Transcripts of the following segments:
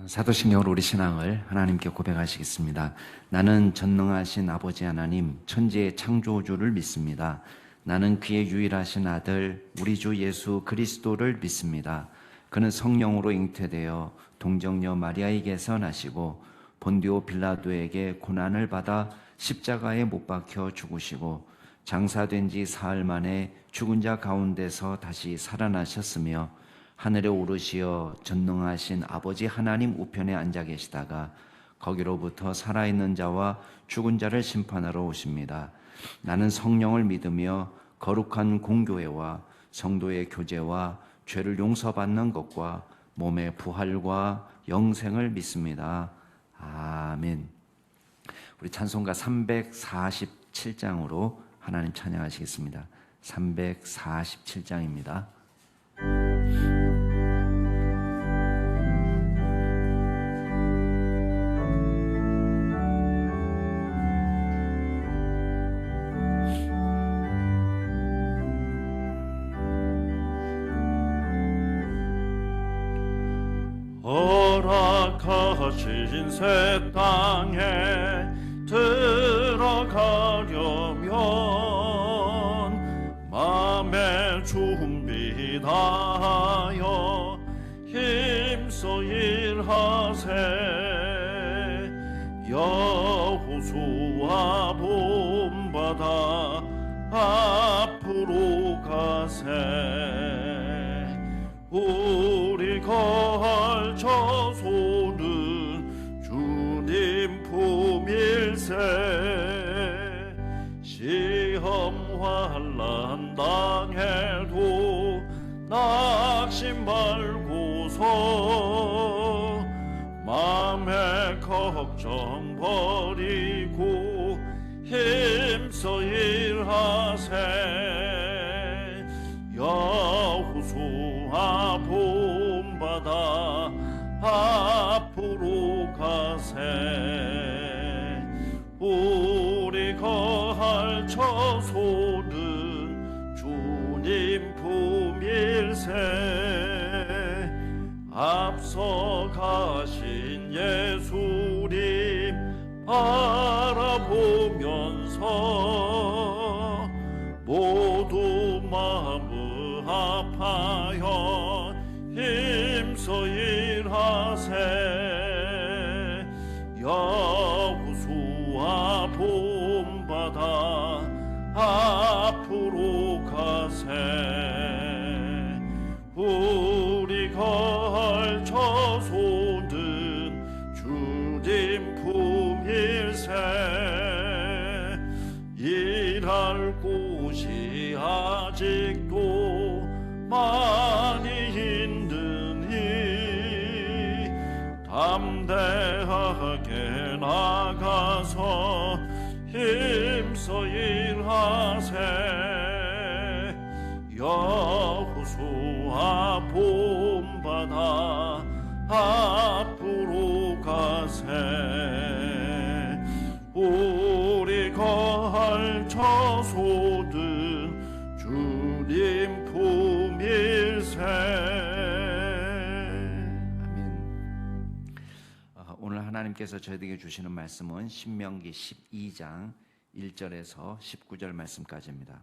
사도신경으로 우리 신앙을 하나님께 고백하시겠습니다. 나는 전능하신 아버지 하나님, 천지의 창조주를 믿습니다. 나는 그의 유일하신 아들, 우리 주 예수 그리스도를 믿습니다. 그는 성령으로 잉태되어 동정녀 마리아에게서 나시고 본디오 빌라도에게 고난을 받아 십자가에 못 박혀 죽으시고 장사된 지 사흘 만에 죽은 자 가운데서 다시 살아나셨으며 하늘에 오르시어 전능하신 아버지 하나님 우편에 앉아 계시다가 거기로부터 살아있는 자와 죽은 자를 심판하러 오십니다. 나는 성령을 믿으며 거룩한 공교회와 성도의 교제와 죄를 용서받는 것과 몸의 부활과 영생을 믿습니다. 아멘. 우리 찬송가 347장으로 하나님 찬양하시겠습니다. 347장입니다. 허락하신 새 땅에 들어가려면 맘의 준비 다하여 힘써 일하세. 여호수아 본받아 앞으로 가세. 우리 거할 처소는 주님 품일세. 시험 환난 당해도 낙심 말고서 맘의 걱정 버리고 힘써 일하세. 여호수아 본받아 앞으로 가세. 우리 거할 처소는 주님 품일세. 앞서 가신 예수님 바라보면서 모두 마음 아파요 힘써 일하세. 여호수아 본받아 앞으로 가세. 우리 거할 처소는 주님 품일세. 일할 곳이 아직도 많이 있느니 담대하게 나가서 힘써 일하세. 여호수아 본받아 앞으로 가세. 우리 거할 처소는 주님 품일세. 아멘. 오늘 하나님께서 저희에게 주시는 말씀은 신명기 12장 1절에서 19절 말씀까지입니다.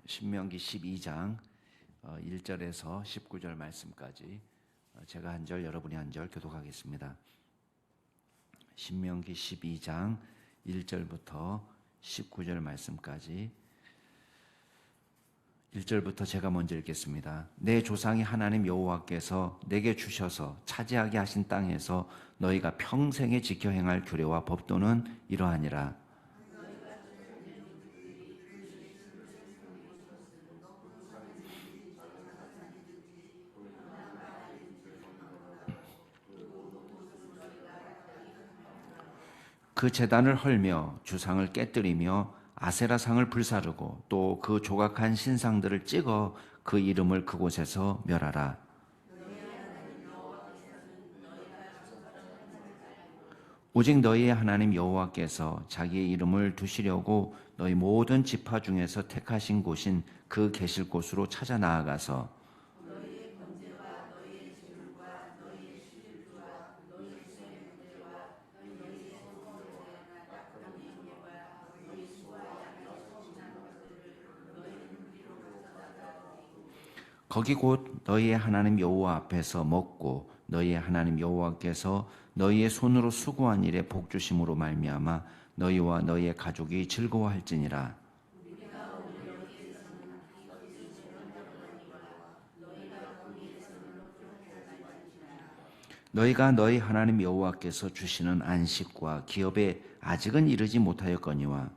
신명기 12장 1절에서 19절 말씀까지 제가 한 절, 여러분이 한 절 교독하겠습니다. 신명기 12장 1절부터 19절 말씀까지 1절부터 제가 먼저 읽겠습니다. 내 조상이 하나님 여호와께서 내게 주셔서 차지하게 하신 땅에서 너희가 평생에 지켜 행할 규례와 법도는 이러하니라. 그 제단을 헐며 주상을 깨뜨리며 아세라상을 불사르고 또 그 조각한 신상들을 찍어 그 이름을 그곳에서 멸하라. 오직 너희의 하나님 여호와께서 자기의 이름을 두시려고 너희 모든 지파 중에서 택하신 곳인 그 계실 곳으로 찾아 나아가서 거기 곧 너희의 하나님 여호와 앞에서 먹고 너희의 하나님 여호와께서 너희의 손으로 수고한 일에 복 주심으로 말미암아 너희와 너희의 가족이 즐거워할지니라. 너희가 너희 하나님 여호와께서 주시는 안식과 기업에 아직은 이르지 못하였거니와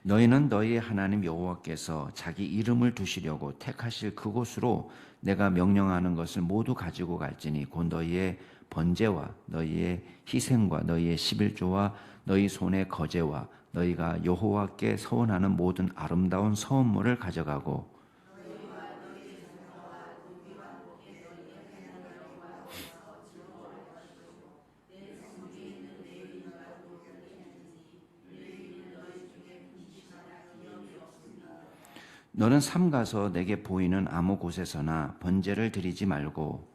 너희는 너희의 하나님 여호와께서 자기 이름을 두시려고 택하실 그곳으로 내가 명령하는 것을 모두 가지고 갈지니 곧 너희의 번제와 너희의 희생과 너희의 십일조와 너희 손의 거제와 너희가 여호와께 서원하는 모든 아름다운 서원물을 가져가고 너는 삼가서 내게 보이는 아무 곳에서나 번제를 드리지 말고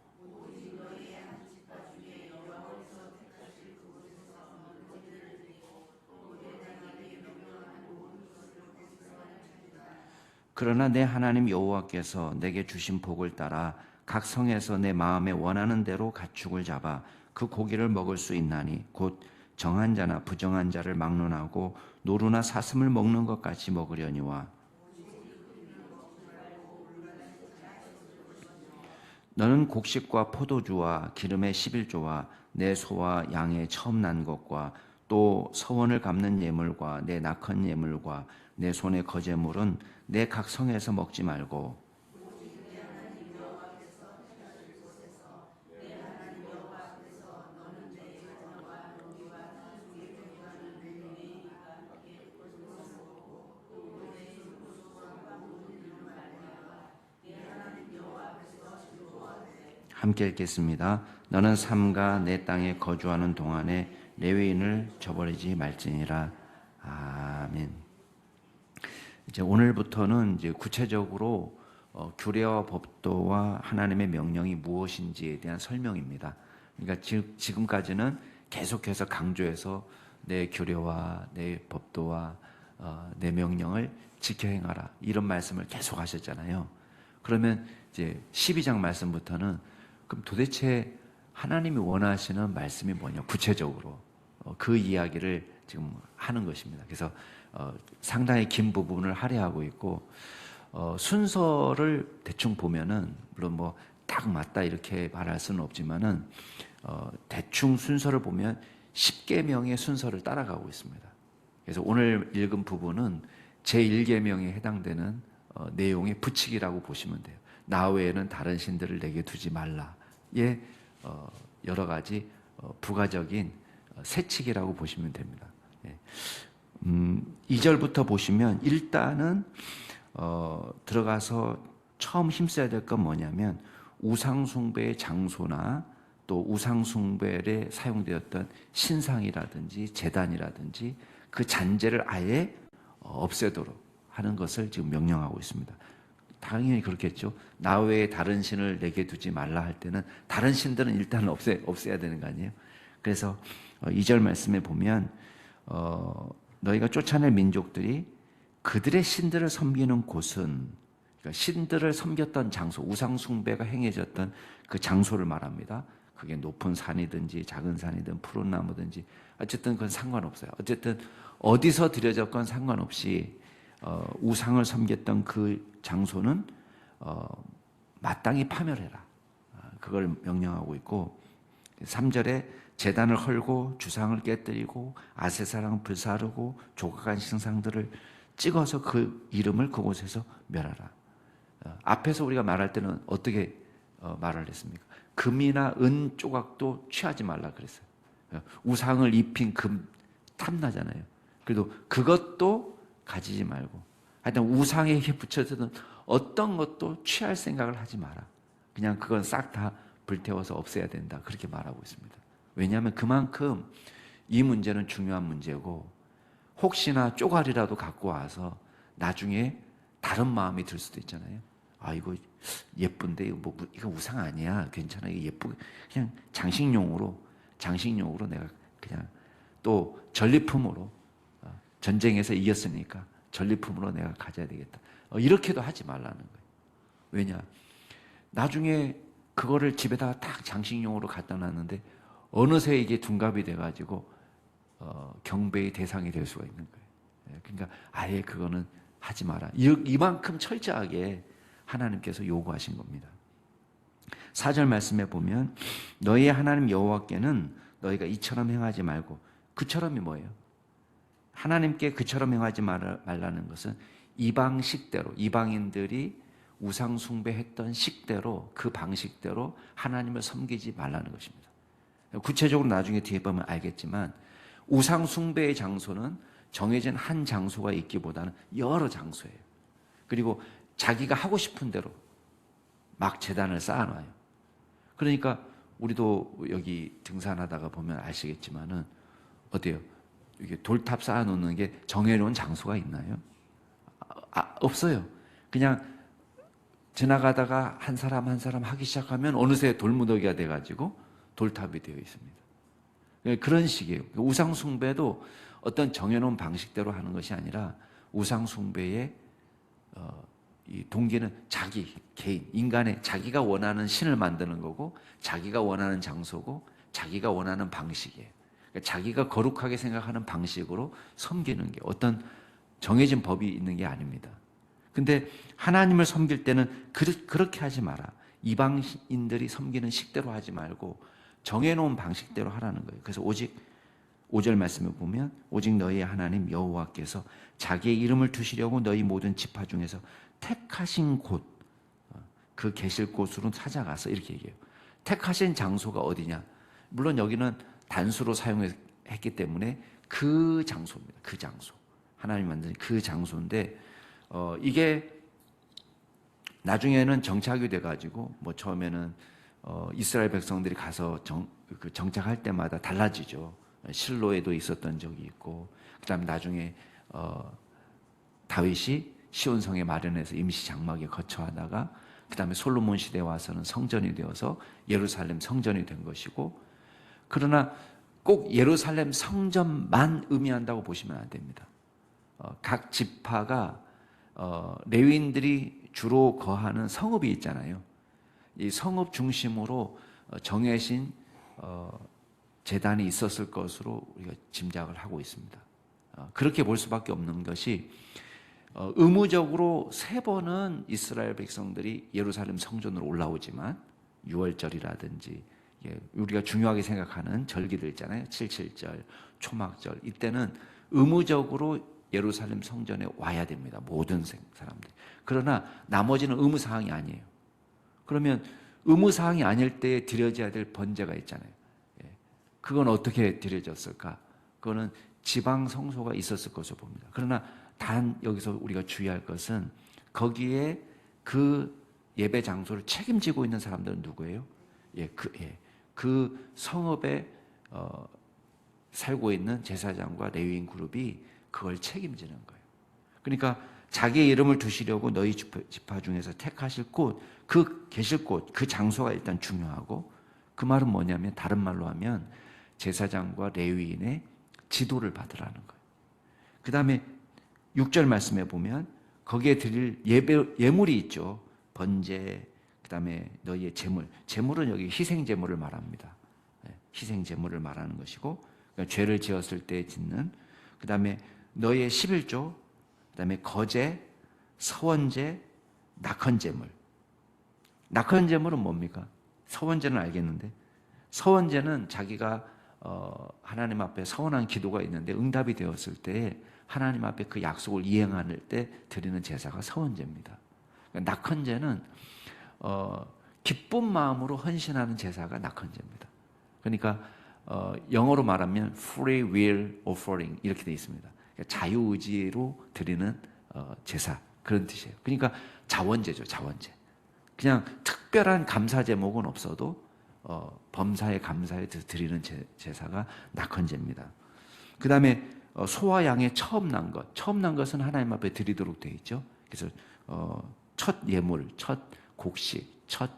그러나 내 하나님 여호와께서 내게 주신 복을 따라 각 성에서 내 마음에 원하는 대로 가축을 잡아 그 고기를 먹을 수 있나니 곧 정한 자나 부정한 자를 막론하고 노루나 사슴을 먹는 것 같이 먹으려니와 너는 곡식과 포도주와 기름의 11조와 내 소와 양의 처음 난 것과 또 서원을 갚는 예물과 내 낙헌 예물과 내 손의 거제물은 내 각 성에서 먹지 말고 함께 읽겠습니다. 너는 삼가 내 땅에 거주하는 동안에 레위인을 저버리지 말지니라. 아멘. 이제 오늘부터는 이제 구체적으로 규례와 법도와 하나님의 명령이 무엇인지에 대한 설명입니다. 그러니까 지금까지는 계속해서 강조해서 내 규례와 내 법도와 내 명령을 지켜 행하라 이런 말씀을 계속 하셨잖아요. 그러면 이제 12장 말씀부터는 그럼 도대체 하나님이 원하시는 말씀이 뭐냐 구체적으로 그 이야기를 지금 하는 것입니다. 그래서 상당히 긴 부분을 할애하고 있고 순서를 대충 보면은 물론 뭐 딱 맞다 이렇게 말할 수는 없지만은 대충 순서를 보면 10계명의 순서를 따라가고 있습니다. 그래서 오늘 읽은 부분은 제1계명에 해당되는 내용의 부칙이라고 보시면 돼요. 나 외에는 다른 신들을 내게 두지 말라의 여러 가지 부가적인 세칙이라고 보시면 됩니다. 2절부터 보시면 일단은 들어가서 처음 힘써야 될 건 뭐냐면 우상숭배의 장소나 또 우상숭배에 사용되었던 신상이라든지 제단이라든지 그 잔재를 아예 없애도록 하는 것을 지금 명령하고 있습니다. 당연히 그렇겠죠. 나 외에 다른 신을 내게 두지 말라 할 때는 다른 신들은 일단 없애야 되는 거 아니에요. 그래서 2절 말씀에 보면 너희가 쫓아낼 민족들이 그들의 신들을 섬기는 곳은 그러니까 신들을 섬겼던 장소, 우상 숭배가 행해졌던 그 장소를 말합니다. 그게 높은 산이든지 작은 산이든 푸른 나무든지 어쨌든 그건 상관없어요. 어쨌든 어디서 드려졌건 상관없이 우상을 섬겼던 그 장소는 마땅히 파멸해라. 그걸 명령하고 있고 3절에 제단을 헐고 주상을 깨뜨리고 아세사랑 불사르고 조각한 신상들을 찍어서 그 이름을 그곳에서 멸하라. 앞에서 우리가 말할 때는 어떻게 말을 했습니까? 금이나 은 조각도 취하지 말라 그랬어요. 우상을 입힌 금 탐나잖아요. 그래도 그것도 가지지 말고, 하여튼 우상에 붙여서든 어떤 것도 취할 생각을 하지 마라. 그냥 그건 싹 다 불태워서 없애야 된다. 그렇게 말하고 있습니다. 왜냐하면 그만큼 이 문제는 중요한 문제고, 혹시나 쪼가리라도 갖고 와서 나중에 다른 마음이 들 수도 있잖아요. 아, 이거 예쁜데 이거 우상 아니야. 괜찮아. 이거 예쁘게 그냥 장식용으로 내가 그냥 또 전리품으로, 전쟁에서 이겼으니까 전리품으로 내가 가져야 되겠다. 이렇게도 하지 말라는 거예요. 왜냐? 나중에 그거를 집에다가 딱 장식용으로 갖다 놨는데 어느새 이게 둔갑이 돼가지고 경배의 대상이 될 수가 있는 거예요. 그러니까 아예 그거는 하지 마라. 이만큼 철저하게 하나님께서 요구하신 겁니다. 4절 말씀에 보면 너희의 하나님 여호와께는 너희가 이처럼 행하지 말고, 그처럼이 뭐예요? 하나님께 그처럼 행하지 말라는 것은 이방 식대로, 이방인들이 우상 숭배했던 식대로, 그 방식대로 하나님을 섬기지 말라는 것입니다. 구체적으로 나중에 뒤에 보면 알겠지만 우상 숭배의 장소는 정해진 한 장소가 있기보다는 여러 장소예요. 그리고 자기가 하고 싶은 대로 막 제단을 쌓아놔요. 그러니까 우리도 여기 등산하다가 보면 아시겠지만은 어때요? 이게 돌탑 쌓아놓는 게 정해놓은 장소가 있나요? 없어요. 그냥 지나가다가 한 사람 한 사람 하기 시작하면 어느새 돌무더기가 돼가지고 돌탑이 되어 있습니다. 그런 식이에요. 우상 숭배도 어떤 정해놓은 방식대로 하는 것이 아니라 우상 숭배의 이 동기는 자기, 개인, 인간의 자기가 원하는 신을 만드는 거고, 자기가 원하는 장소고, 자기가 원하는 방식이에요. 그러니까 자기가 거룩하게 생각하는 방식으로 섬기는 게 어떤 정해진 법이 있는 게 아닙니다. 근데 하나님을 섬길 때는 그렇게 하지 마라. 이방인들이 섬기는 식대로 하지 말고 정해놓은 방식대로 하라는 거예요. 그래서 오직 5절 말씀을 보면 오직 너희의 하나님 여호와께서 자기의 이름을 두시려고 너희 모든 지파 중에서 택하신 곳, 그 계실 곳으로 찾아가서, 이렇게 얘기해요. 택하신 장소가 어디냐? 물론 여기는 단수로 사용했기 때문에 그 장소입니다. 그 장소. 하나님 만든 그 장소인데 이게 나중에는 정착이 돼가지고 뭐 처음에는 이스라엘 백성들이 가서 정착할 때마다 달라지죠. 실로에도 있었던 적이 있고, 그다음에 나중에 다윗이 시온성에 마련해서 임시 장막에 거처하다가 그다음에 솔로몬 시대에 와서는 성전이 되어서 예루살렘 성전이 된 것이고, 그러나 꼭 예루살렘 성전만 의미한다고 보시면 안 됩니다. 각 지파가 레위인들이 주로 거하는 성읍이 있잖아요. 이 성읍 중심으로 정해진 제단이 있었을 것으로 우리가 짐작을 하고 있습니다. 그렇게 볼 수밖에 없는 것이 의무적으로 3번은 이스라엘 백성들이 예루살렘 성전으로 올라오지만, 유월절이라든지 우리가 중요하게 생각하는 절기들 있잖아요. 7.7절, 초막절, 이때는 의무적으로 예루살렘 성전에 와야 됩니다. 모든 사람들. 그러나 나머지는 의무사항이 아니에요. 그러면 의무사항이 아닐 때에 드려져야 될 번제가 있잖아요. 그건 어떻게 드려졌을까? 그거는 지방 성소가 있었을 것으로 봅니다. 그러나 단 여기서 우리가 주의할 것은 거기에 그 예배 장소를 책임지고 있는 사람들은 누구예요? 그 성읍에 살고 있는 제사장과 레위인 그룹이 그걸 책임지는 거예요. 그러니까 자기의 이름을 두시려고 너희 지파 중에서 택하실 곳, 그 계실 곳, 그 장소가 일단 중요하고, 그 말은 뭐냐면 다른 말로 하면 제사장과 레위인의 지도를 받으라는 거예요. 그 다음에 6절 말씀에 보면 거기에 드릴 예물이 있죠. 번제, 그 다음에 너희의 제물은 여기 희생제물을 말합니다. 희생제물을 말하는 것이고, 그러니까 죄를 지었을 때 짓는, 그 다음에 너희의 11조, 그 다음에 거제, 서원제, 낙헌제물. 낙헌제물은 뭡니까? 서원제는 알겠는데, 서원제는 자기가 하나님 앞에 서원한 기도가 있는데 응답이 되었을 때 하나님 앞에 그 약속을 이행할 때 드리는 제사가 서원제입니다. 그러니까 낙헌제는 기쁜 마음으로 헌신하는 제사가 낙헌제입니다. 그러니까 영어로 말하면 free will offering 이렇게 되어 있습니다. 자유의지로 드리는 제사, 그런 뜻이에요. 그러니까 자원제죠, 자원제. 그냥 특별한 감사 제목은 없어도 범사에 감사에 드리는 제사가 낙헌제입니다. 그 다음에 소와 양의 처음 난 것은 하나님 앞에 드리도록 되어 있죠. 그래서 첫 예물, 첫 곡식, 첫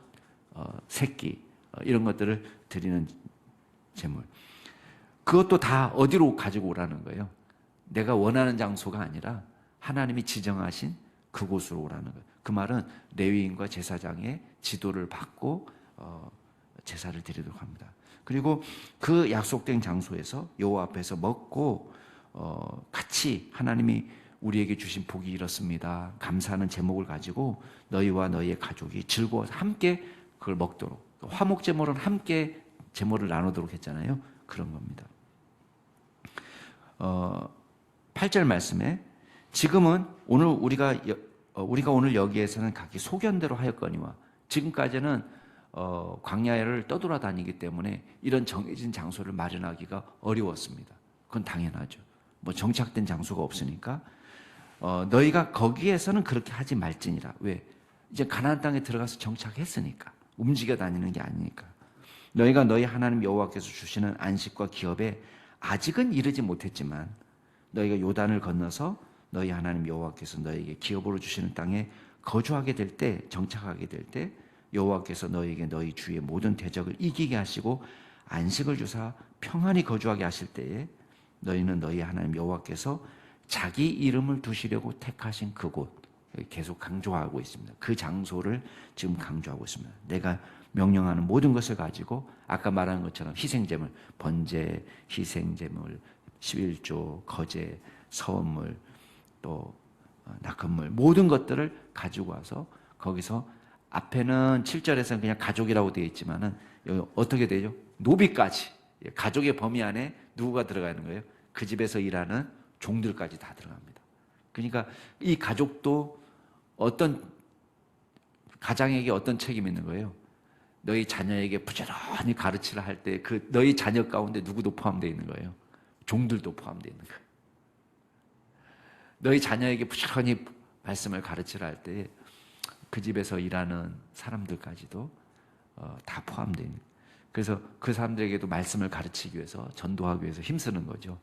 새끼 이런 것들을 드리는 제물. 그것도 다 어디로 가지고 오라는 거예요. 내가 원하는 장소가 아니라 하나님이 지정하신 그곳으로 오라는 거예요. 그 말은 레위인과 제사장의 지도를 받고 제사를 드리도록 합니다. 그리고 그 약속된 장소에서 여호와 앞에서 먹고 같이 하나님이 우리에게 주신 복이 이렇습니다. 감사하는 제목을 가지고 너희와 너희의 가족이 즐거워서 함께 그걸 먹도록, 화목 제물은 함께 제물을 나누도록 했잖아요. 그런 겁니다. 8절 말씀에 지금은 오늘 우리가 오늘 여기에서는 각기 소견대로 하였거니와, 지금까지는 광야를 떠돌아다니기 때문에 이런 정해진 장소를 마련하기가 어려웠습니다. 그건 당연하죠. 뭐 정착된 장소가 없으니까 너희가 거기에서는 그렇게 하지 말지니라. 왜? 이제 가나안 땅에 들어가서 정착했으니까, 움직여 다니는 게 아니니까. 너희가 너희 하나님 여호와께서 주시는 안식과 기업에 아직은 이르지 못했지만 너희가 요단을 건너서 너희 하나님 여호와께서 너희에게 기업으로 주시는 땅에 거주하게 될 때, 정착하게 될 때 여호와께서 너희에게 너희 주의 모든 대적을 이기게 하시고 안식을 주사 평안히 거주하게 하실 때에 너희는 너희 하나님 여호와께서 자기 이름을 두시려고 택하신 그곳, 계속 강조하고 있습니다. 그 장소를 지금 강조하고 있습니다. 내가 명령하는 모든 것을 가지고 아까 말한 것처럼 희생제물, 번제, 희생제물, 11조, 거제, 서원물, 또 낙헌물, 모든 것들을 가지고 와서 거기서 앞에는 7절에서는 그냥 가족이라고 되어 있지만은 여기 어떻게 되죠? 노비까지, 가족의 범위 안에 누구가 들어가는 거예요? 그 집에서 일하는 종들까지 다 들어갑니다. 그러니까 이 가족도 어떤 가장에게 어떤 책임이 있는 거예요? 너희 자녀에게 부지런히 가르치려 할 때 그 너희 자녀 가운데 누구도 포함되어 있는 거예요? 종들도 포함되어 있는 거예요. 너희 자녀에게 부지런히 말씀을 가르치려 할 때 그 집에서 일하는 사람들까지도 다 포함되어 있는 거예요. 그래서 그 사람들에게도 말씀을 가르치기 위해서, 전도하기 위해서 힘쓰는 거죠.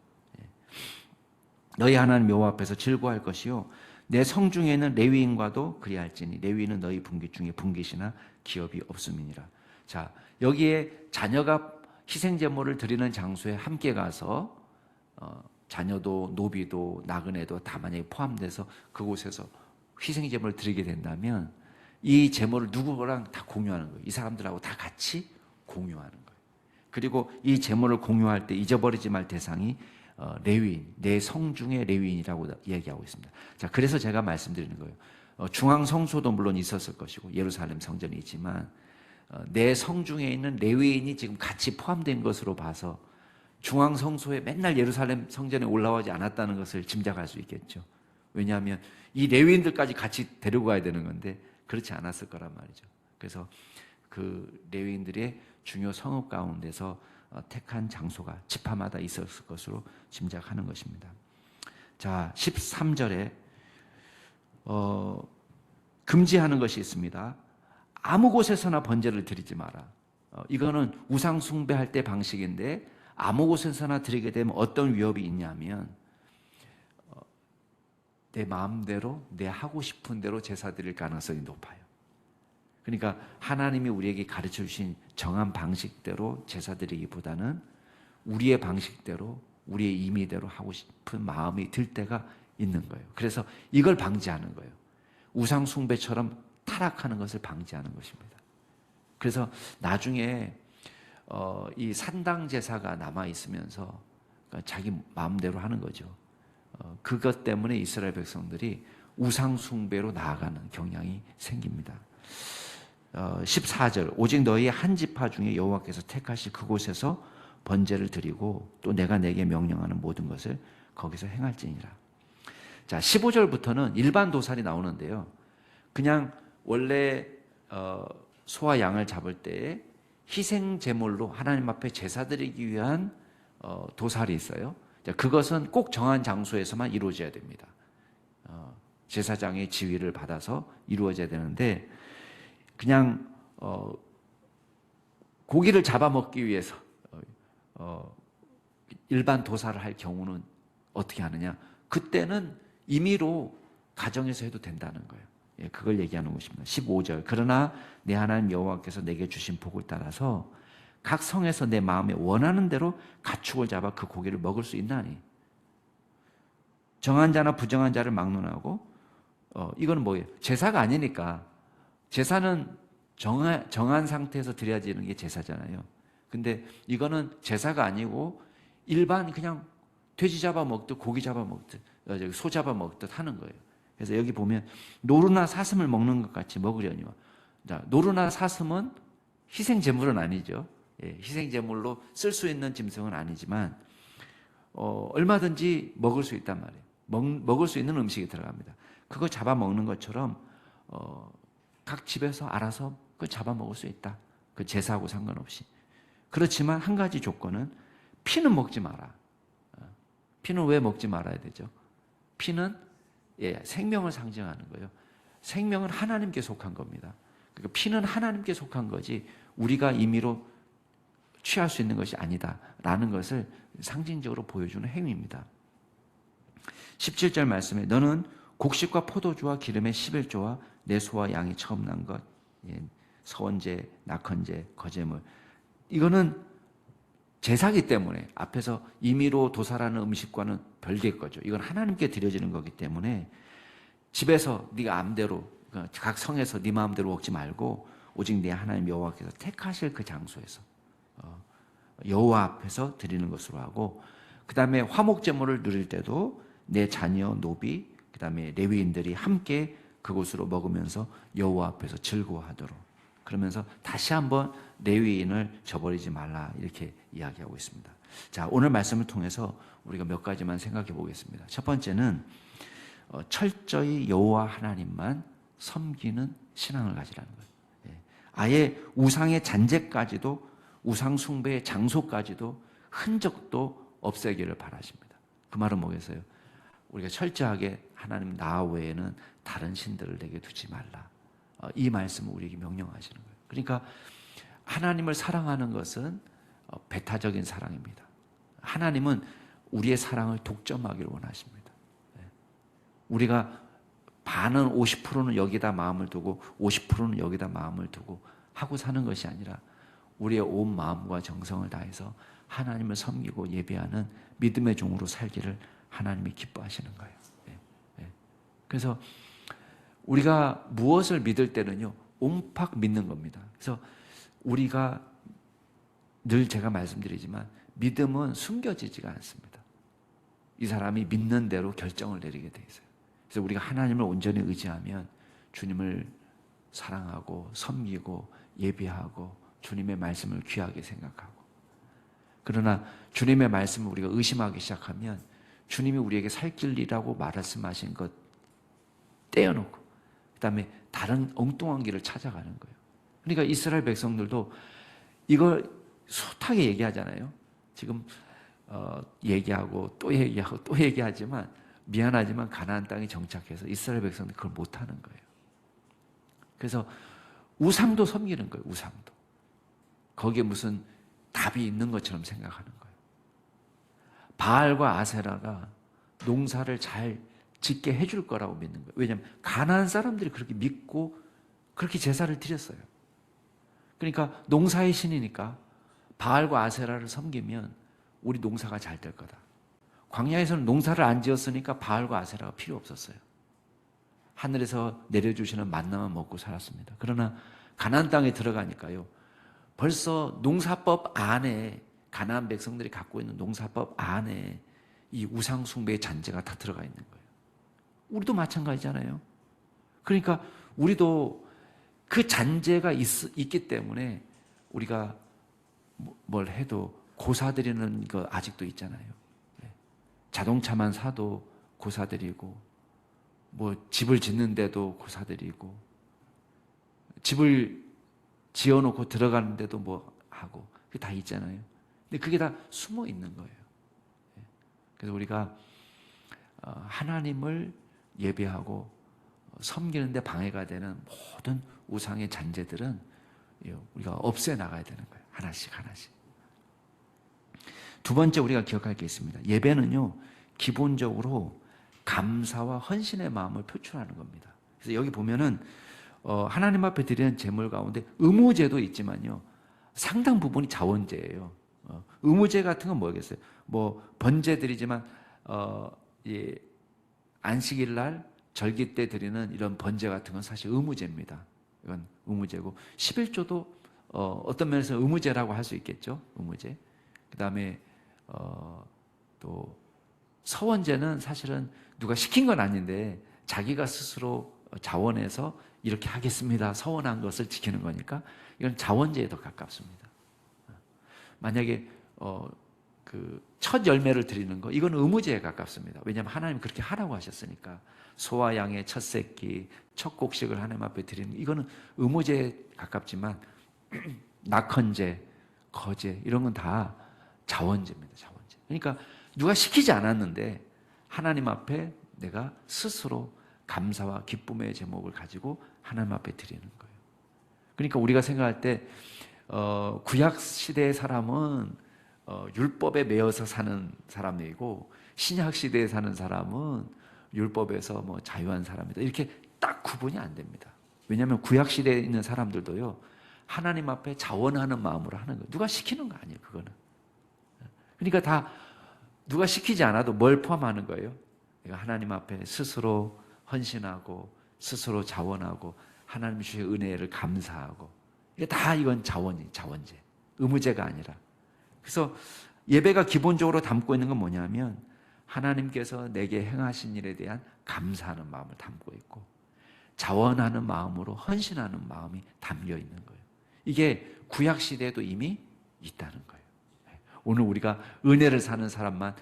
너희 하나님 여호와 앞에서 즐거워할 것이요 내 성중에는 레위인과도 그리할지니 레위인은 너희 분깃 중에 분깃이나 기업이 없음이니라. 자, 여기에 자녀가 희생제물을 드리는 장소에 함께 가서 자녀도 노비도 나그네도 다 만약에 포함돼서 그곳에서 희생제물을 드리게 된다면 이 제물을 누구랑 다 공유하는 거예요. 이 사람들하고 다 같이 공유하는 거예요. 그리고 이 제물을 공유할 때 잊어버리지 말 대상이 레위인, 내 성중의 레위인이라고 얘기하고 있습니다. 자, 그래서 제가 말씀드리는 거예요. 중앙 성소도 물론 있었을 것이고 예루살렘 성전이 있지만 내 성중에 있는 레위인이 지금 같이 포함된 것으로 봐서 중앙 성소에 맨날 예루살렘 성전에 올라오지 않았다는 것을 짐작할 수 있겠죠. 왜냐하면 이 레위인들까지 같이 데리고 가야 되는 건데 그렇지 않았을 거란 말이죠. 그래서 그 레위인들의 중요 성읍 가운데서 택한 장소가 지파마다 있었을 것으로 짐작하는 것입니다. 자, 13절에 금지하는 것이 있습니다. 아무 곳에서나 번제를 드리지 마라. 이거는 우상 숭배할 때 방식인데 아무 곳에서나 드리게 되면 어떤 위협이 있냐면 내 마음대로, 내 하고 싶은 대로 제사 드릴 가능성이 높아요. 그러니까 하나님이 우리에게 가르쳐 주신 정한 방식대로 제사 드리기보다는 우리의 방식대로, 우리의 임의대로 하고 싶은 마음이 들 때가 있는 거예요. 그래서 이걸 방지하는 거예요. 우상 숭배처럼 타락하는 것을 방지하는 것입니다. 그래서 나중에 이 산당 제사가 남아 있으면서 자기 마음대로 하는 거죠. 그것 때문에 이스라엘 백성들이 우상 숭배로 나아가는 경향이 생깁니다. 14절 오직 너희의 한 지파 중에 여호와께서 택하실 그곳에서 번제를 드리고 또 내가 내게 명령하는 모든 것을 거기서 행할지니라. 자, 15절부터는 일반 도살이 나오는데요. 그냥 원래 소와 양을 잡을 때에 희생 제물로 하나님 앞에 제사 드리기 위한 도살이 있어요. 그것은 꼭 정한 장소에서만 이루어져야 됩니다. 제사장의 지휘를 받아서 이루어져야 되는데 그냥 고기를 잡아먹기 위해서 일반 도살을 할 경우는 어떻게 하느냐? 그때는 임의로 가정에서 해도 된다는 거예요. 예, 그걸 얘기하는 것입니다. 15절. 그러나 내 하나님 여호와께서 내게 주신 복을 따라서 각 성에서 내 마음에 원하는 대로 가축을 잡아 그 고기를 먹을 수 있나니 정한 자나 부정한 자를 막론하고 이거는 뭐예요? 제사가 아니니까 제사는 정한 상태에서 드려지는 게 제사잖아요. 근데 이거는 제사가 아니고 일반 그냥 돼지 잡아먹듯 고기 잡아먹듯 소 잡아먹듯 하는 거예요. 그래서 여기 보면 노루나 사슴을 먹는 것 같이 먹으려니와. 자, 노루나 사슴은 희생 제물은 아니죠. 예, 희생 제물로 쓸 수 있는 짐승은 아니지만 얼마든지 먹을 수 있단 말이에요. 먹을 수 있는 음식이 들어갑니다. 그거 잡아먹는 것처럼 각 집에서 알아서 그거 잡아먹을 수 있다. 그 제사하고 상관없이. 그렇지만 한 가지 조건은 피는 먹지 마라. 피는 왜 먹지 말아야 되죠? 피는 생명을 상징하는 거예요. 생명은 하나님께 속한 겁니다. 그러니까 피는 하나님께 속한 거지 우리가 임의로 취할 수 있는 것이 아니다라는 것을 상징적으로 보여주는 행위입니다. 17절 말씀에 너는 곡식과 포도주와 기름의 11조와 내 소와 양이 처음 난 것, 서원제, 낙헌제, 거제물 이거는 제사기 때문에 앞에서 임의로 도살하는 음식과는 별개의 거죠. 이건 하나님께 드려지는 거기 때문에 집에서 네가 마음대로 각 성에서 네 마음대로 먹지 말고 오직 내 하나님 여호와께서 택하실 그 장소에서 여호와 앞에서 드리는 것으로 하고 그 다음에 화목제물을 누릴 때도 내 자녀, 노비, 그 다음에 레위인들이 함께 그곳으로 먹으면서 여호와 앞에서 즐거워하도록 그러면서 다시 한번 레위인을 저버리지 말라 이렇게 이야기하고 있습니다. 자, 오늘 말씀을 통해서 우리가 몇 가지만 생각해 보겠습니다. 첫 번째는 철저히 여호와 하나님만 섬기는 신앙을 가지라는 거예요. 아예 우상의 잔재까지도 우상 숭배의 장소까지도 흔적도 없애기를 바라십니다. 그 말은 뭐겠어요? 우리가 철저하게 하나님 나 외에는 다른 신들을 내게 두지 말라. 이 말씀을 우리에게 명령하시는 거예요. 그러니까 하나님을 사랑하는 것은 배타적인 사랑입니다. 하나님은 우리의 사랑을 독점하기를 원하십니다. 우리가 반은 50%는 여기다 마음을 두고 50%는 여기다 마음을 두고 하고 사는 것이 아니라 우리의 온 마음과 정성을 다해서 하나님을 섬기고 예배하는 믿음의 종으로 살기를 하나님이 기뻐하시는 거예요. 그래서 우리가 무엇을 믿을 때는요 온팍 믿는 겁니다. 그래서 우리가 늘 제가 말씀드리지만 믿음은 숨겨지지가 않습니다. 이 사람이 믿는 대로 결정을 내리게 돼 있어요. 그래서 우리가 하나님을 온전히 의지하면 주님을 사랑하고 섬기고 예배하고 주님의 말씀을 귀하게 생각하고 그러나 주님의 말씀을 우리가 의심하기 시작하면 주님이 우리에게 살 길이라고 말씀하신 것 떼어놓고 그 다음에 다른 엉뚱한 길을 찾아가는 거예요. 그러니까 이스라엘 백성들도 이걸 숱하게 얘기하잖아요. 지금 얘기하고 또 얘기하고 또 얘기하지만 미안하지만 가나안 땅에 정착해서 이스라엘 백성들 그걸 못하는 거예요. 그래서 우상도 섬기는 거예요. 우상도. 거기에 무슨 답이 있는 것처럼 생각하는 거예요. 바알과 아세라가 농사를 잘 짓게 해줄 거라고 믿는 거예요. 왜냐하면 가나안 사람들이 그렇게 믿고 그렇게 제사를 드렸어요. 그러니까 농사의 신이니까 바알과 아세라를 섬기면 우리 농사가 잘 될 거다. 광야에서는 농사를 안 지었으니까 바알과 아세라가 필요 없었어요. 하늘에서 내려주시는 만나만 먹고 살았습니다. 그러나 가나안 땅에 들어가니까요. 벌써 농사법 안에 가나안 백성들이 갖고 있는 농사법 안에 이 우상 숭배의 잔재가 다 들어가 있는 거예요. 우리도 마찬가지잖아요. 그러니까 우리도 그 잔재가 있기 때문에 우리가 뭘 해도 고사드리는 거 아직도 있잖아요. 자동차만 사도 고사드리고 뭐 집을 짓는데도 고사드리고 집을 지어놓고 들어가는데도 뭐 하고 그게 다 있잖아요. 근데 그게 다 숨어 있는 거예요. 그래서 우리가 하나님을 예배하고 섬기는데 방해가 되는 모든 우상의 잔재들은 우리가 없애 나가야 되는 거예요. 하나씩 하나씩. 두 번째 우리가 기억할 게 있습니다. 예배는요, 기본적으로 감사와 헌신의 마음을 표출하는 겁니다. 그래서 여기 보면은 하나님 앞에 드리는 제물 가운데 의무제도 있지만요, 상당 부분이 자원제예요. 의무제 같은 건 뭐겠어요? 뭐 번제 드리지만 안식일 날 절기 때 드리는 이런 번제 같은 건 사실 의무제입니다. 이건 의무제고 11조도 어떤 면에서 의무제라고 할 수 있겠죠. 의무제. 그다음에 또 서원제는 사실은 누가 시킨 건 아닌데 자기가 스스로 자원해서 이렇게 하겠습니다. 서원한 것을 지키는 거니까 이건 자원제에 더 가깝습니다. 만약에 그 첫 열매를 드리는 거 이건 의무제에 가깝습니다. 왜냐하면 하나님 그렇게 하라고 하셨으니까. 소와 양의 첫 새끼, 첫 곡식을 하나님 앞에 드리는 이거는 의무제에 가깝지만 낙헌제, 거제 이런 건 다 자원제입니다. 자원제. 그러니까 누가 시키지 않았는데 하나님 앞에 내가 스스로 감사와 기쁨의 제목을 가지고 하나님 앞에 드리는 거예요. 그러니까 우리가 생각할 때 구약 시대의 사람은 율법에 매여서 사는 사람이고 신약 시대에 사는 사람은 율법에서 뭐 자유한 사람이다. 이렇게 딱 구분이 안 됩니다. 왜냐하면 구약 시대에 있는 사람들도요, 하나님 앞에 자원하는 마음으로 하는 거예요. 누가 시키는 거 아니에요, 그거는. 그러니까 다 누가 시키지 않아도 뭘 포함하는 거예요? 내가 하나님 앞에 스스로 헌신하고 스스로 자원하고 하나님 주신 은혜를 감사하고 이게 다 이건 자원제, 의무제가 아니라. 그래서 예배가 기본적으로 담고 있는 건 뭐냐면 하나님께서 내게 행하신 일에 대한 감사하는 마음을 담고 있고 자원하는 마음으로 헌신하는 마음이 담겨 있는 거예요. 이게 구약 시대에도 이미 있다는 거예요. 오늘 우리가 은혜를 사는 사람만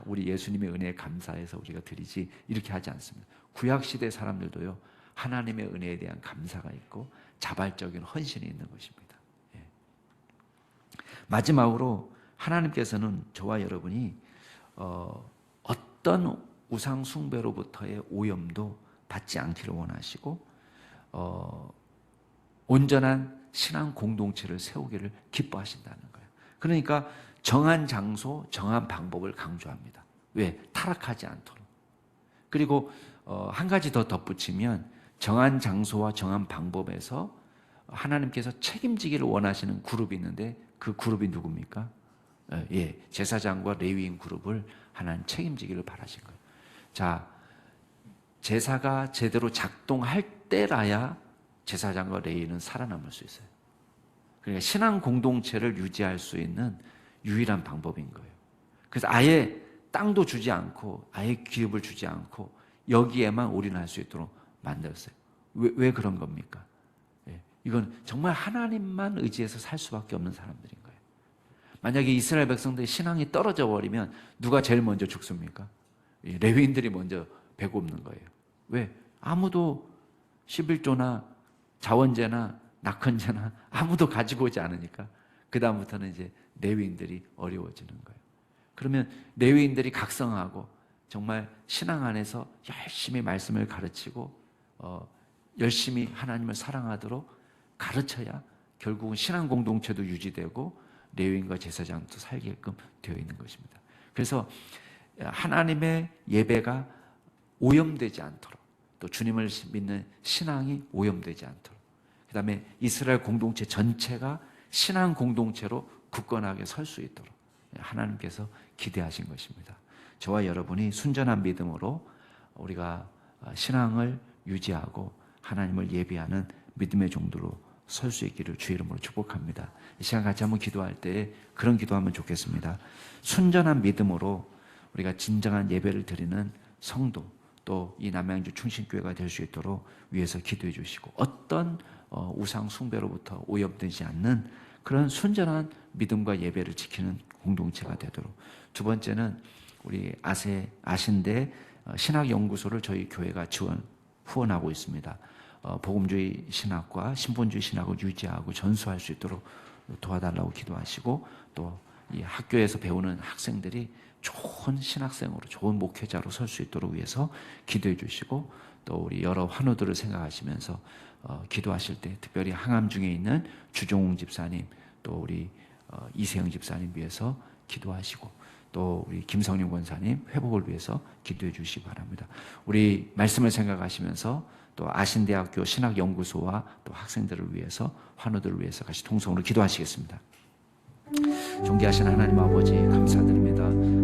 우리 예수님의 은혜에 감사해서 우리가 드리지 이렇게 하지 않습니다. 구약 시대 사람들도요, 하나님의 은혜에 대한 감사가 있고 자발적인 헌신이 있는 것입니다. 마지막으로 하나님께서는 저와 여러분이 어떤 우상 숭배로부터의 오염도 받지 않기를 원하시고 온전한 신앙 공동체를 세우기를 기뻐하신다는 거예요. 그러니까 정한 장소, 정한 방법을 강조합니다. 왜? 타락하지 않도록. 그리고 한 가지 더 덧붙이면 정한 장소와 정한 방법에서 하나님께서 책임지기를 원하시는 그룹이 있는데 그 그룹이 누굽니까? 제사장과 레위인 그룹을 하나님 책임지기를 바라신 거예요. 자, 제사가 제대로 작동할 때라야 제사장과 레위인은 살아남을 수 있어요. 그러니까 신앙 공동체를 유지할 수 있는 유일한 방법인 거예요. 그래서 아예 땅도 주지 않고 아예 기업을 주지 않고 여기에만 올인할 수 있도록 만들었어요. 왜 그런 겁니까? 이건 정말 하나님만 의지해서 살 수밖에 없는 사람들인 거예요. 만약에 이스라엘 백성들의 신앙이 떨어져 버리면 누가 제일 먼저 죽습니까? 레위인들이 먼저 배고프는 거예요. 왜? 아무도 11조나 자원제나 낙헌제나 아무도 가지고 오지 않으니까 그 다음부터는 이제 레위인들이 어려워지는 거예요. 그러면 레위인들이 각성하고 정말 신앙 안에서 열심히 말씀을 가르치고 열심히 하나님을 사랑하도록 가르쳐야 결국은 신앙 공동체도 유지되고 레위인과 제사장도 살게끔 되어 있는 것입니다. 그래서 하나님의 예배가 오염되지 않도록 또 주님을 믿는 신앙이 오염되지 않도록 그 다음에 이스라엘 공동체 전체가 신앙 공동체로 굳건하게 설 수 있도록 하나님께서 기대하신 것입니다. 저와 여러분이 순전한 믿음으로 우리가 신앙을 유지하고 하나님을 예배하는 믿음의 종도로 설 수 있기를 주의 이름으로 축복합니다. 이 시간 같이 한번 기도할 때 그런 기도하면 좋겠습니다. 순전한 믿음으로 우리가 진정한 예배를 드리는 성도 또 이 남양주 충신교회가 될 수 있도록 위해서 기도해 주시고 어떤 우상 숭배로부터 오염되지 않는 그런 순전한 믿음과 예배를 지키는 공동체가 되도록. 두 번째는 우리 아신대 신학연구소를 저희 교회가 후원하고 있습니다. 복음주의 신학과 신본주의 신학을 유지하고 전수할 수 있도록 도와달라고 기도하시고, 또 이 학교에서 배우는 학생들이 좋은 신학생으로, 좋은 목회자로 설 수 있도록 위해서 기도해 주시고, 또 우리 여러 환우들을 생각하시면서 기도하실 때 특별히 항암 중에 있는 주종웅 집사님, 또 우리 이세영 집사님 위해서 기도하시고, 또 우리 김성림 권사님 회복을 위해서 기도해 주시기 바랍니다. 우리 말씀을 생각하시면서 또 아신대학교 신학연구소와 또 학생들을 위해서, 환우들을 위해서 같이 통성으로 기도하시겠습니다. 존귀하신 하나님 아버지, 감사드립니다.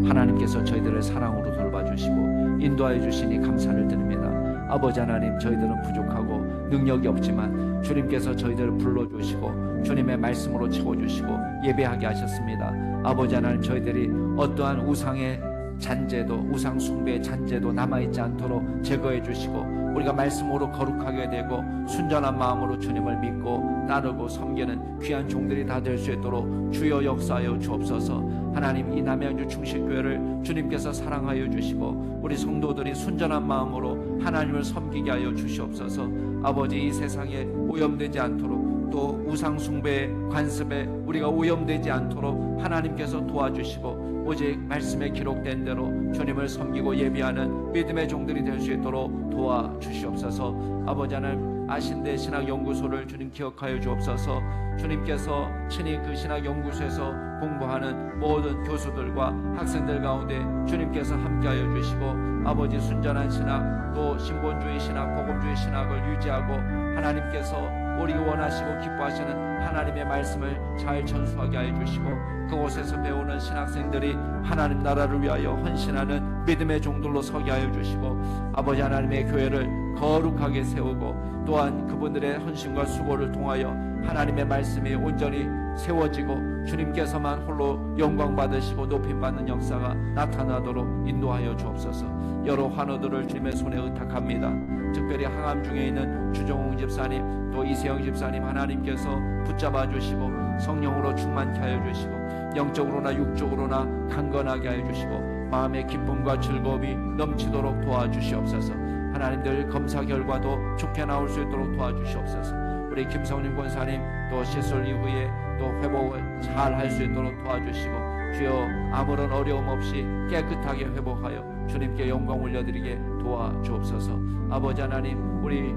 하나님께서 저희들을 사랑으로 돌봐주시고 인도하여 주시니 감사를 드립니다. 아버지 하나님, 저희들은 부족하고 능력이 없지만 주님께서 저희들을 불러주시고 주님의 말씀으로 채워주시고 예배하게 하셨습니다. 아버지 하나님, 저희들이 어떠한 우상의 잔재도, 우상 숭배의 잔재도 남아있지 않도록 제거해 주시고, 우리가 말씀으로 거룩하게 되고 순전한 마음으로 주님을 믿고 따르고 섬기는 귀한 종들이 다 될 수 있도록 주여 역사하여 주옵소서. 하나님, 이 남양주 충실교회를 주님께서 사랑하여 주시고 우리 성도들이 순전한 마음으로 하나님을 섬기게 하여 주시옵소서. 아버지, 이 세상에 오염되지 않도록, 또 우상 숭배의 관습에 우리가 오염되지 않도록 하나님께서 도와주시고, 오직 말씀에 기록된 대로 주님을 섬기고 예비하는 믿음의 종들이 될 수 있도록 도와주시옵소서. 아버지 하나님, 아신대 신학연구소를 주님 기억하여 주옵소서. 주님께서 친히 그 신학연구소에서 공부하는 모든 교수들과 학생들 가운데 주님께서 함께하여 주시고, 아버지, 순전한 신학, 또 신본주의 신학, 복음주의 신학을 유지하고 하나님께서 우리가 원하시고 기뻐하시는 하나님의 말씀을 잘 전수하게 하여 주시고, 그곳에서 배우는 신학생들이 하나님 나라를 위하여 헌신하는 믿음의 종들로 서게 하여 주시고, 아버지 하나님의 교회를 거룩하게 세우고, 또한 그분들의 헌신과 수고를 통하여 하나님의 말씀이 온전히 세워지고 주님께서만 홀로 영광 받으시고 높임 받는 역사가 나타나도록 인도하여 주옵소서. 여러 환우들을 주님의 손에 의탁합니다. 특별히 항암 중에 있는 주종웅 집사님, 또 이세영 집사님, 하나님께서 붙잡아 주시고 성령으로 충만케 하여 주시고 영적으로나 육적으로나 강건하게 하여 주시고 마음의 기쁨과 즐거움이 넘치도록 도와주시옵소서. 하나님, 늘 검사 결과도 좋게 나올 수 있도록 도와주시옵소서. 우리 김성림 권사님, 또 시술 이후에 또 회복을 잘 할 수 있도록 도와주시고, 주여 아무런 어려움 없이 깨끗하게 회복하여 주님께 영광 올려드리게 도와주옵소서. 아버지 하나님, 우리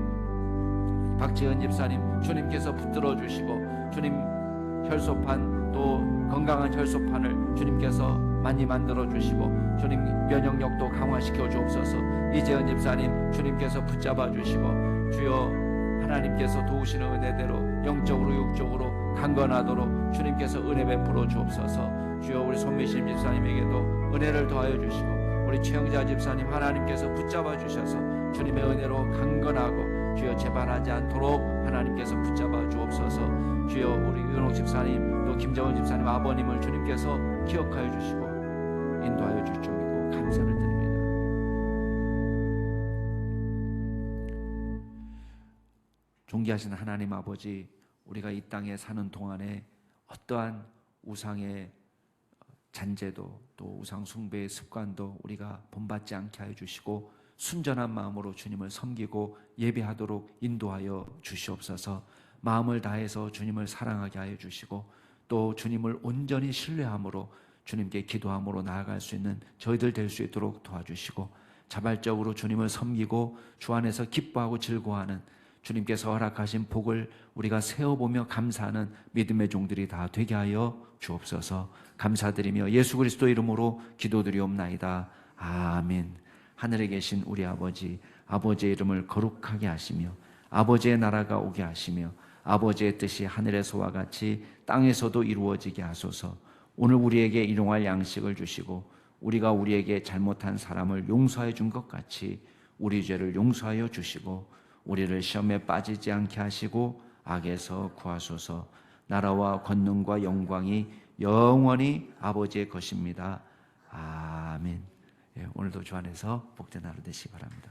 박지은 집사님, 주님께서 붙들어 주시고 주님 혈소판, 또 건강한 혈소판을 주님께서 많이 만들어 주시고 주님 면역력도 강화시켜 주옵소서. 이재은 집사님, 주님께서 붙잡아 주시고 주여 하나님께서 도우시는 은혜대로 영적으로 육적으로 강건하도록 주님께서 은혜 베풀어 주옵소서. 주여, 우리 손미심 집사님에게도 은혜를 더하여 주시고, 우리 최영자 집사님, 하나님께서 붙잡아 주셔서 주님의 은혜로 강건하고 주여 재발하지 않도록 하나님께서 붙잡아 주옵소서. 주여, 우리 윤옥 집사님, 또 김정은 집사님 아버님을 주님께서 기억하여 주시고 인도하여 줄 줄 믿고 감사를 드립니다. 존귀하신 하나님 아버지, 우리가 이 땅에 사는 동안에 어떠한 우상의 잔재도, 또 우상 숭배의 습관도 우리가 본받지 않게 하여 주시고 순전한 마음으로 주님을 섬기고 예배하도록 인도하여 주시옵소서. 마음을 다해서 주님을 사랑하게 하여 주시고, 또 주님을 온전히 신뢰함으로 주님께 기도함으로 나아갈 수 있는 저희들 될 수 있도록 도와주시고, 자발적으로 주님을 섬기고 주 안에서 기뻐하고 즐거워하는 주님께서 허락하신 복을 우리가 세어보며 감사하는 믿음의 종들이 다 되게 하여 주옵소서. 감사드리며 예수 그리스도 이름으로 기도드리옵나이다. 아멘. 하늘에 계신 우리 아버지, 아버지의 이름을 거룩하게 하시며 아버지의 나라가 오게 하시며 아버지의 뜻이 하늘에서와 같이 땅에서도 이루어지게 하소서. 오늘 우리에게 일용할 양식을 주시고 우리가 우리에게 잘못한 사람을 용서해 준 것 같이 우리 죄를 용서하여 주시고 우리를 시험에 빠지지 않게 하시고 악에서 구하소서. 나라와 권능과 영광이 영원히 아버지의 것입니다. 아멘. 오늘도 주 안에서 복된 하루 되시기 바랍니다.